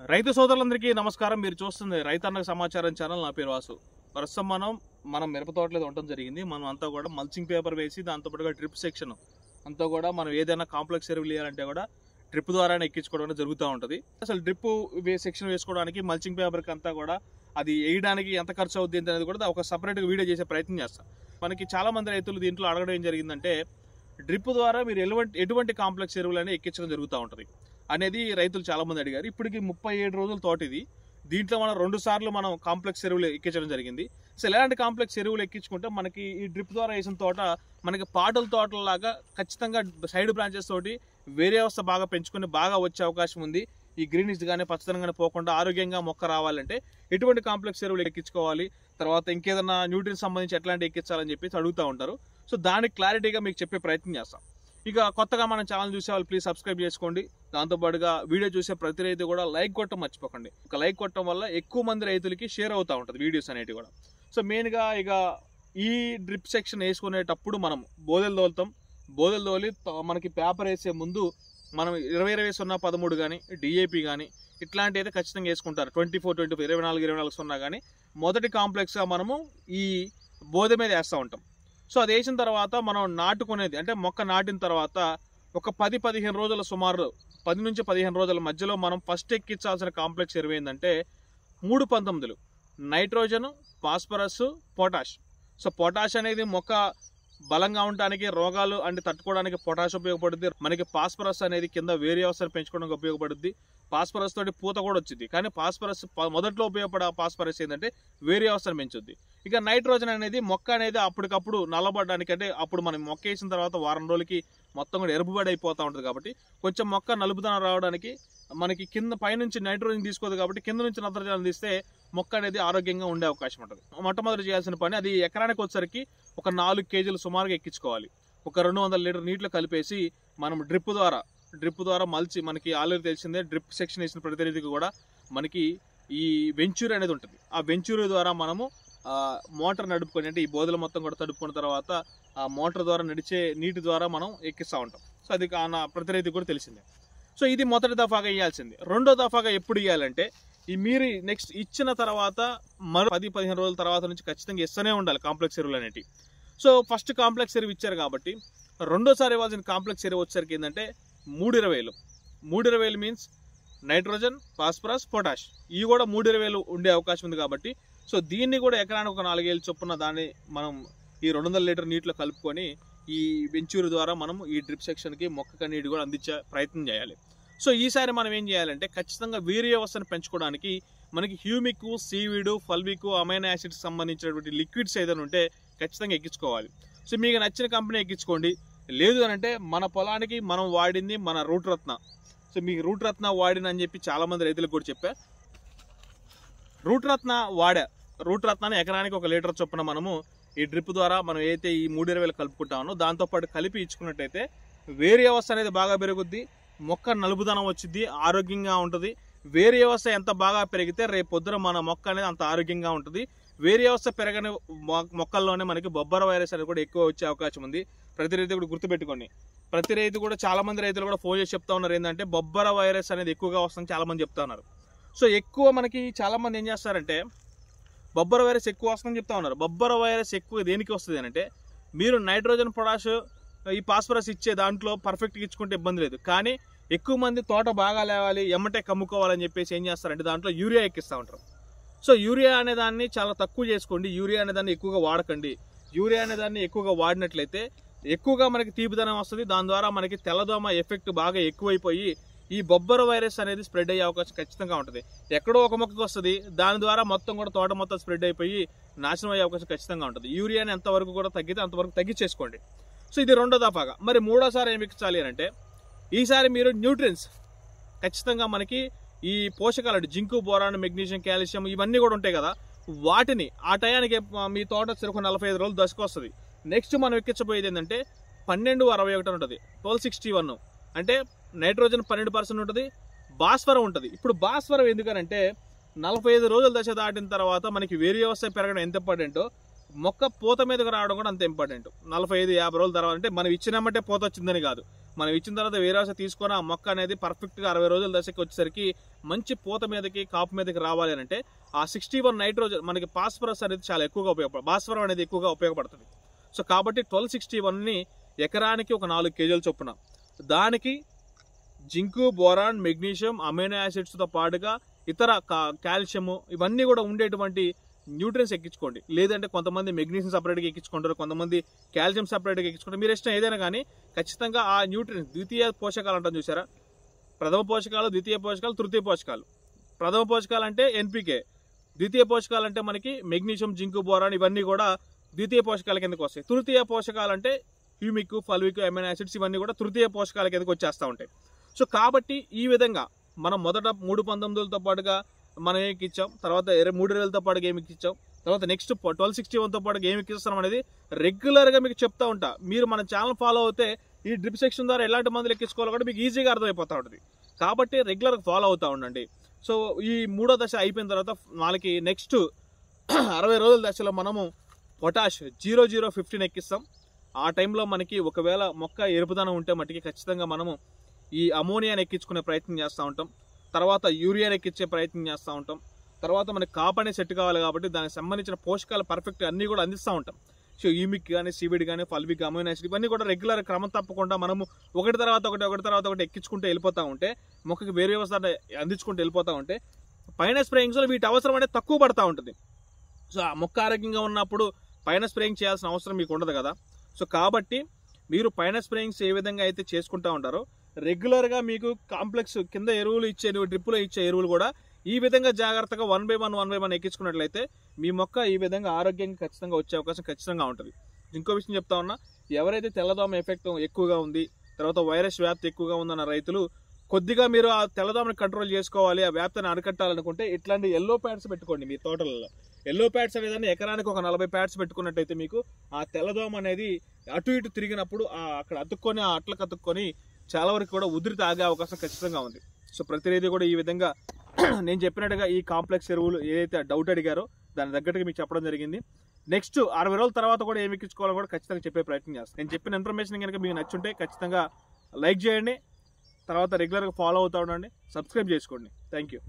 రైతు సోదరులందరికీ నమస్కారం. మీరు చూస్తుంది రైతన్న సమాచారం ఛానల్. నా పేరు వాసు. ప్రస్తుతం మనం మిరప తోటలో ఉండటం జరిగింది. మనం అంతా కూడా మల్చింగ్ పేపర్ వేసి దాంతో పాటుగా డ్రిప్ సెక్షన్ అంతా కూడా మనం ఏదైనా కాంప్లెక్స్ ఎరువులు వేయాలంటే కూడా డ్రిప్ ద్వారానే ఎక్కించుకోవడం జరుగుతూ ఉంటుంది. అసలు డ్రిప్ సెక్షన్ వేసుకోవడానికి మల్చింగ్ పేపర్కి అంతా కూడా అది వేయడానికి ఎంత ఖర్చు అవుద్ది అనేది కూడా ఒక సపరేట్గా వీడియో చేసే ప్రయత్నం చేస్తాం. మనకి చాలా మంది రైతులు దీంట్లో అడగడం ఏం జరిగిందంటే డ్రిప్ ద్వారా మీరు ఎటువంటి కాంప్లెక్స్ ఎరువులని ఎక్కించడం జరుగుతూ ఉంటుంది అనేది రైతులు చాలా మంది అడిగారు. ఇప్పటికి 37 రోజుల తోట ఇది. దీంట్లో మనం 2 సార్లు మనం కాంప్లెక్స్ ఎరువులు ఎక్కించడం జరిగింది. అసలు ఎలాంటి కాంప్లెక్స్ ఎరువులు ఎక్కించుకుంటే మనకి ఈ డ్రిప్ ద్వారా వేసిన తోట మనకి పాటల తోటలాగా ఖచ్చితంగా సైడ్ బ్రాంచెస్ తోటి వేరే వ్యవస్థ బాగా పెంచుకుని బాగా వచ్చే అవకాశం ఉంది. ఈ గ్రీనిష్ కానీ పచ్చదనం కానీ పోకుండా ఆరోగ్యంగా మొక్క రావాలంటే ఎటువంటి కాంప్లెక్స్ ఎరువులు ఎక్కించుకోవాలి, తర్వాత ఇంకేదన్నా న్యూట్రియన్స్ సంబంధించి ఎట్లాంటి ఎక్కించాలని చెప్పి అడుగుతూ ఉంటారు. సో దానికి క్లారిటీగా మీకు చెప్పే ప్రయత్నం చేస్తాం. ఇక కొత్తగా మన ఛానల్ చూసే వాళ్ళు ప్లీజ్ సబ్స్క్రైబ్ చేసుకోండి. దాంతోపాటుగా వీడియో చూసే ప్రతి రైతు కూడా లైక్ కొట్టడం మర్చిపోకండి. ఒక లైక్ కొట్టడం వల్ల ఎక్కువ మంది రైతులకి షేర్ అవుతూ ఉంటుంది వీడియోస్ అనేవి కూడా. సో మెయిన్గా ఇక ఈ డ్రిప్ సెక్షన్ వేసుకునేటప్పుడు మనం బోదెలు తోలుతాం. బోదెలు తోలి మనకి పేపర్ వేసే ముందు మనం 20-20-0-13 కానీ డిఏపి కానీ ఇట్లాంటి అయితే ఖచ్చితంగా వేసుకుంటారు. 24-24 24-24-0 కానీ మొదటి కాంప్లెక్స్గా మనము ఈ బోదె మీద వేస్తూ ఉంటాం. సో అది వేసిన తర్వాత మనం నాటుకునేది అంటే మొక్క నాటిన తర్వాత ఒక 10-15 రోజుల సుమారు 10 నుంచి 15 రోజుల మధ్యలో మనం ఫస్ట్ ఎక్కించాల్సిన కాంప్లెక్స్ ఎరువు ఏంటంటే 3-19 nitrogen, phosphorus, potash. So potash అనేది మొక్క బలంగా ఉండడానికి, రోగాలు అంటే తట్టుకోవడానికి పొటాష్ ఉపయోగపడుద్ది. మనకి ఫాస్ఫరస్ అనేది కింద వేరే వ్యవస్థను పెంచుకోవడానికి ఉపయోగపడుద్ది. ఫాస్ఫరస్ తోటి పూత కూడా వచ్చింది. కానీ ఫాస్ఫరస్ మొదట్లో ఉపయోగపడే ఫాస్ఫరస్ ఏంటంటే వేరే వ్యవస్థను పెంచుద్ది. ఇక నైట్రోజన్ అనేది మొక్క అనేది అప్పటికప్పుడు నల్లబడడానికి, అంటే అప్పుడు మనం మొక్క వేసిన తర్వాత వారం రోజులకి మొత్తం కూడా ఎరుపుబడి అయిపోతూ ఉంటుంది కాబట్టి కొంచెం మొక్క నలుపుదనం రావడానికి మనకి కింద పైనుంచి నైట్రోజన్ తీసుకోదు కాబట్టి కింద నుంచి నత్రజని తీస్తే మొక్క అనేది ఆరోగ్యంగా ఉండే అవకాశం ఉంటుంది. మొట్టమొదటి చేయాల్సిన పని అది ఎకరానికి వచ్చేసరికి ఒక 4 కేజీలు సుమారుగా ఎక్కించుకోవాలి. ఒక 200 లీటర్ నీటిలో కలిపేసి మనం డ్రిప్ ద్వారా మలిచి, మనకి ఆల్రెడీ తెలిసిందే డ్రిప్ సెక్షన్ వేసిన ప్రతి రైతుకి కూడా మనకి ఈ వెంచూర్ అనేది ఉంటుంది. ఆ వెంచూర్ ద్వారా మనము మోటార్ నడుపుకొని, అంటే ఈ బోధలు మొత్తం కూడా తడుపుకున్న తర్వాత ఆ మోటార్ ద్వారా నడిచే నీటి ద్వారా మనం ఎక్కిస్తూ ఉంటాం. సో అది ప్రతి రైతుకి కూడా తెలిసిందే. సో ఇది మొదటి దఫాగా వేయాల్సింది. రెండో దఫాగా ఎప్పుడు వేయాలంటే ఈ మీరు నెక్స్ట్ ఇచ్చిన తర్వాత మరో 10-15 రోజుల తర్వాత నుంచి ఖచ్చితంగా ఇస్తూనే ఉండాలి కాంప్లెక్స్ ఎరువులు అనేవి. సో ఫస్ట్ కాంప్లెక్స్ ఎరువు ఇచ్చారు కాబట్టి రెండోసారి ఇవ్వాల్సిన కాంప్లెక్స్ ఎరువు వచ్చేసరికి ఏంటంటే 3-20 మీన్స్ నైట్రోజన్, ఫాస్ఫరస్, పొటాష్. ఇవి కూడా 3-20 ఉండే అవకాశం ఉంది కాబట్టి సో దీన్ని కూడా ఎకరానికి ఒక 4 ఏళ్ళు చొప్పున దాన్ని మనం ఈ 200 లీటర్ నీటిలో కలుపుకొని ఈ వెంచూరు ద్వారా మనం ఈ డ్రిప్ సెక్షన్కి మొక్కకి నీటి కూడా అందించే ప్రయత్నం చేయాలి. సో ఈసారి మనం ఏం చేయాలంటే ఖచ్చితంగా వీర్య వ్యవస్థను పెంచుకోవడానికి మనకి humic, seaweed, fulvic, amino acids సంబంధించినటువంటి లిక్విడ్స్ ఏదైనా ఉంటే ఖచ్చితంగా ఎక్కించుకోవాలి. సో మీకు నచ్చిన కంపెనీ ఎక్కించుకోండి. లేదు అంటే మన పొలానికి మనం వాడింది మన రూట్ రత్న. సో మీకు రూట్ రత్న వాడిన అని చెప్పి చాలామంది రైతులకు కూడా చెప్పా. రూట్ రత్నాన్ని ఎకరానికి 1 లీటర్ చొప్పున మనము ఈ డ్రిప్ ద్వారా మనం అయితే ఈ 3-20 కలుపుకుంటామో దాంతోపాటు కలిపి ఇచ్చుకున్నట్టయితే వేరే వ్యవస్థ అనేది బాగా పెరుగుద్ది, మొక్క నలుపుదనం వచ్చింది, ఆరోగ్యంగా ఉంటుంది. వేరే వ్యవస్థ ఎంత బాగా పెరిగితే రేపు పొద్దున మన మొక్క అనేది అంత ఆరోగ్యంగా ఉంటుంది. వేరే వ్యవస్థ పెరగని మొక్కల్లోనే మనకి బొబ్బర వైరస్ అనేది కూడా ఎక్కువ వచ్చే అవకాశం ఉంది. ప్రతి రైతు కూడా గుర్తుపెట్టుకోండి. ప్రతి రైతు కూడా చాలా మంది రైతులు కూడా ఫోన్ చేసి చెప్తా ఉన్నారు ఏంటంటే బొబ్బర వైరస్ అనేది ఎక్కువగా వస్తుందని చాలా మంది చెప్తా ఉన్నారు. సో ఎక్కువ మనకి చాలా మంది ఏం చేస్తారంటే బొబ్బర వైరస్ ఎక్కువ వస్తుందని చెప్తా ఉన్నారు. బొబ్బర వైరస్ ఎక్కువ దేనికి వస్తుంది అంటే మీరు నైట్రోజన్, పొటాష్, ఈ ఫాస్ఫరస్ ఇచ్చే దాంట్లో పర్ఫెక్ట్గా ఇచ్చుకుంటే ఇబ్బంది లేదు. కానీ ఎక్కువ మంది తోట బాగా లేవాలి, ఎమ్మటే కమ్ముకోవాలని చెప్పేసి ఏం చేస్తారంటే దాంట్లో యూరియా ఎక్కిస్తూ ఉంటారు. సో యూరియా అనే దాన్ని చాలా తక్కువ చేసుకోండి. యూరియా అనే దాన్ని ఎక్కువగా వాడకండి. యూరియా అనే దాన్ని ఎక్కువగా వాడినట్లయితే ఎక్కువగా మనకి తీపిదనం వస్తుంది. దాని ద్వారా మనకి తెల్లదోమ ఎఫెక్ట్ బాగా ఎక్కువైపోయి ఈ బొబ్బర వైరస్ అనేది స్ప్రెడ్ అయ్యే అవకాశం ఖచ్చితంగా ఉంటుంది. ఎక్కడో ఒక మొక్కకు వస్తుంది, దాని ద్వారా మొత్తం కూడా తోట మొత్తం స్ప్రెడ్ అయిపోయి నాశనం అయ్యే అవకాశం ఖచ్చితంగా ఉంటుంది. యూరియాని ఎంతవరకు కూడా తగ్గితే అంతవరకు తగ్గించేసుకోండి. సో ఇది రెండో దఫాగా. మరి మూడోసారి ఏమి ఎక్కించాలి అంటే ఈసారి మీరు న్యూట్రియన్స్ ఖచ్చితంగా మనకి ఈ పోషకాలు జింకు, బోరాన్, మెగ్నీషియం, కాల్షియం ఇవన్నీ కూడా ఉంటాయి కదా, వాటిని ఆ టయానికి మీ తోట చెరుకు 45 రోజులు దశకు వస్తుంది. నెక్స్ట్ మనం ఎక్కించబోయేది ఏంటంటే 12-61 ఉంటుంది, 1261. అంటే నైట్రోజన్ 12% ఉంటుంది, భాస్వరం ఉంటుంది. ఇప్పుడు భాస్వరం ఎందుకనంటే 45 రోజుల దశ దాటిన తర్వాత మనకి వేరే వ్యవస్థ పెరగడం ఎంత ఇంపార్టెంటో మొక్క పూత మీదకి రావడం కూడా అంత ఇంపార్టెంట్. 45-50 రోజుల తర్వాత అంటే మనం ఇచ్చినామంటే పూత వచ్చిందని కాదు, మనం ఇచ్చిన తర్వాత వేరే తీసుకొని ఆ మొక్క అనేది పర్ఫెక్ట్గా 60 రోజుల దశకి వచ్చేసరికి మంచి పూత మీదకి కాపు మీదకి రావాలి అని అంటే ఆ 61 నైట్రోజన్ మనకి ఫాస్ఫరస్ అనేది చాలా ఎక్కువగా భాస్వరం అనేది ఎక్కువగా ఉపయోగపడుతుంది. సో కాబట్టి 1261ని ఎకరానికి ఒక 4 kg చొప్పున దానికి జింకు, బోరాన్, మెగ్నీషియం, అమైనో యాసిడ్స్తో పాటుగా ఇతర కాల్షియము ఇవన్నీ కూడా ఉండేటువంటి న్యూట్రియన్స్ ఎక్కించుకోండి. లేదంటే కొంతమంది మెగ్నీషియం సపరేట్గా ఎక్కించుకుంటారు, కొంతమంది కాల్షియం సపరేట్గా ఎక్కించుకుంటారు. మీరు ఇష్టం ఏదైనా కానీ ఖచ్చితంగా ఆ న్యూట్రియన్స్ ద్వితీయ పోషకాలు అంటాం చూసారా, ప్రథమ పోషకాలు, ద్వితీయ పోషకాలు, తృతీయ పోషకాలు. ప్రథమ పోషకాలు అంటే ఎన్పికే, ద్వితీయ పోషకాలు అంటే మనకి మెగ్నీషియం, జింకు, బోరాన్ ఇవన్నీ కూడా ద్వితీయ పోషకాల కిందకు వస్తాయి. తృతీయ పోషకాలు అంటే హ్యూమిక్, ఫల్విక్, అమైనో యాసిడ్స్ ఇవన్నీ కూడా తృతీయ పోషకాల కిందకు వచ్చేస్తూ ఉంటాయి. సో కాబట్టి ఈ విధంగా మనం మొదట 319తో పాటుగా మనం ఏమి ఇచ్చాం, తర్వాత 320తో పాటుగా ఏమి ఇచ్చాం, తర్వాత నెక్స్ట్ 1261తో పాటుగా ఏమి ఇస్తున్నాం అనేది రెగ్యులర్గా మీకు చెప్తా ఉంటా. మీరు మన ఛానల్ ఫాలో అవుతే ఈ డ్రిప్ సెక్షన్ ద్వారా ఎలాంటి మందులు ఎక్కించుకోవాలో కూడా మీకు ఈజీగా అర్థమైపోతూ ఉంటుంది. కాబట్టి రెగ్యులర్గా ఫాలో అవుతూ ఉండండి. సో ఈ 3వ దశ అయిపోయిన తర్వాత వాళ్ళకి నెక్స్ట్ 60 రోజుల దశలో మనము పొటాష్ 0015 ఎక్కిస్తాం. ఆ టైంలో మనకి ఒకవేళ మొక్క ఎరుపుదనం ఉంటే మట్టికి ఖచ్చితంగా మనము ఈ అమోనియాని ఎక్కించుకునే ప్రయత్నం చేస్తూ ఉంటాం. తర్వాత యూరియాని ఎక్కించే ప్రయత్నం చేస్తూ ఉంటాం. తర్వాత మనకి కాప్ అనేది సెట్ కావాలి కాబట్టి దానికి సంబంధించిన పోషకాలు పర్ఫెక్ట్ అన్నీ కూడా అందిస్తూ ఉంటాం. సో ఈమిక్ కానీ, సివిడ్ కానీ, ఫల్విక్, అమైనో యాసిడ్ ఇవన్నీ కూడా రెగ్యులర్ క్రమం తప్పకుండా మనము ఒకటి తర్వాత ఒకటి ఎక్కించుకుంటూ వెళ్ళిపోతూ ఉంటే మొక్కకి వేరే వ్యవస్థ అందించుకుంటూ వెళ్ళిపోతూ ఉంటే పైన స్ప్రేయింగ్స్లో వీటి అవసరం అనేది తక్కువ పడుతూ ఉంటుంది. సో ఆ మొక్క ఆరోగ్యంగా ఉన్నప్పుడు పైన స్ప్రేయింగ్ చేయాల్సిన అవసరం మీకు ఉండదు కదా. సో కాబట్టి మీరు పైన స్ప్రేయింగ్స్ ఏ విధంగా అయితే చేసుకుంటూ ఉంటారో రెగ్యులర్గా మీకు కాంప్లెక్స్ కింద ఎరువులు ఇచ్చే డ్రిప్పులో ఇచ్చే ఎరువులు కూడా ఈ విధంగా జాగ్రత్తగా 1 by 1 ఎక్కించుకున్నట్లయితే మీ మొక్క ఈ విధంగా ఆరోగ్యంగా ఖచ్చితంగా వచ్చే అవకాశం ఖచ్చితంగా ఉంటుంది. ఇంకో విషయం చెప్తా ఉన్నా, ఎవరైతే తెల్లదోమ ఎఫెక్ట్ ఎక్కువగా ఉంది, తర్వాత వైరస్ వ్యాప్తి ఎక్కువగా ఉందన్న రైతులు కొద్దిగా మీరు ఆ తెల్లదోమని కంట్రోల్ చేసుకోవాలి, ఆ వ్యాప్తిని అరికట్టాలనుకుంటే ఇట్లాంటి ఎల్లో ప్యాడ్స్ పెట్టుకోండి మీ తోటలలో. ఎల్లో ప్యాడ్స్ అనేదాన్ని ఎకరానికి ఒక 40 ప్యాడ్స్ పెట్టుకున్నట్టయితే మీకు ఆ తెల్లదోమ అనేది అటు ఇటు తిరిగినప్పుడు అక్కడ అతుక్కొని ఆ అట్లకు అతుక్కొని చాలా వరకు కూడా ఉధృతి ఆగే అవకాశం ఖచ్చితంగా ఉంది. సో ప్రతి రైతు కూడా ఈ విధంగా నేను చెప్పినట్టుగా ఈ కాంప్లెక్స్ ఎరువులు ఏదైతే డౌట్ అడిగారో దాని తగ్గట్టుగా మీకు చెప్పడం జరిగింది. నెక్స్ట్ 60 రోజుల తర్వాత కూడా ఏమి ఎక్కించుకోవాలో కూడా ఖచ్చితంగా చెప్పే ప్రయత్నం చేస్తాను. నేను చెప్పిన ఇన్ఫర్మేషన్ కనుక మీకు నచ్చుంటే ఖచ్చితంగా లైక్ చేయండి, తర్వాత రెగ్యులర్గా ఫాలో అవుతూ ఉండండి, సబ్స్క్రైబ్ చేసుకోండి. Thank you.